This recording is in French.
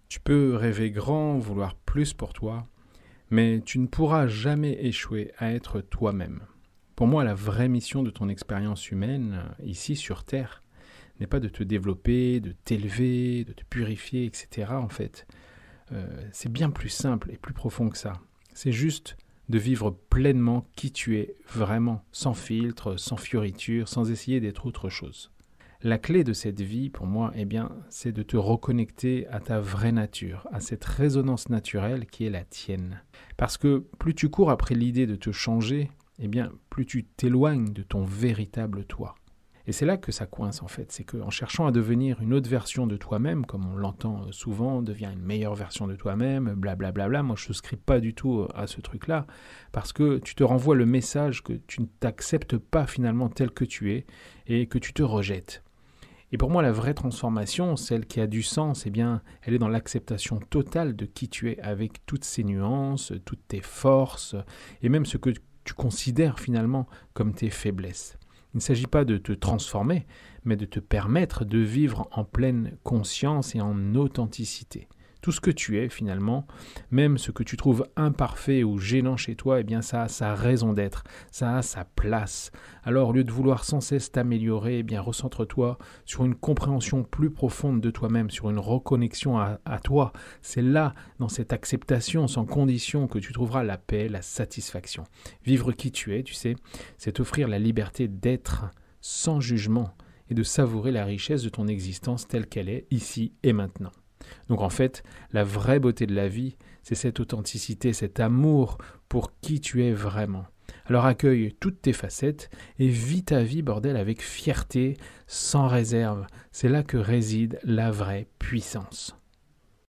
Tu peux rêver grand, vouloir plus pour toi, mais tu ne pourras jamais échouer à être toi-même. Pour moi, la vraie mission de ton expérience humaine, ici sur Terre, n'est pas de te développer, de t'élever, de te purifier, etc. En fait, c'est bien plus simple et plus profond que ça. C'est juste de vivre pleinement qui tu es vraiment, sans filtre, sans fioriture, sans essayer d'être autre chose. La clé de cette vie, pour moi, eh bien, c'est de te reconnecter à ta vraie nature, à cette résonance naturelle qui est la tienne. Parce que plus tu cours après l'idée de te changer, eh bien, plus tu t'éloignes de ton véritable toi. Et c'est là que ça coince en fait, c'est qu'en cherchant à devenir une autre version de toi-même, comme on l'entend souvent, deviens une meilleure version de toi-même, blablabla, moi je ne souscris pas du tout à ce truc-là, parce que tu te renvoies le message que tu ne t'acceptes pas finalement tel que tu es, et que tu te rejettes. Et pour moi, la vraie transformation, celle qui a du sens, eh bien, elle est dans l'acceptation totale de qui tu es, avec toutes ses nuances, toutes tes forces, et même ce que tu considères finalement comme tes faiblesses. Il ne s'agit pas de te transformer, mais de te permettre de vivre en pleine conscience et en authenticité. Tout ce que tu es finalement, même ce que tu trouves imparfait ou gênant chez toi, eh bien ça a sa raison d'être, ça a sa place. Alors au lieu de vouloir sans cesse t'améliorer, eh bien recentre-toi sur une compréhension plus profonde de toi-même, sur une reconnexion à toi. C'est là, dans cette acceptation sans condition, que tu trouveras la paix, la satisfaction. Vivre qui tu es, tu sais, c'est offrir la liberté d'être sans jugement et de savourer la richesse de ton existence telle qu'elle est, ici et maintenant. Donc en fait, la vraie beauté de la vie, c'est cette authenticité, cet amour pour qui tu es vraiment. Alors accueille toutes tes facettes et vis ta vie, bordel, avec fierté, sans réserve. C'est là que réside la vraie puissance.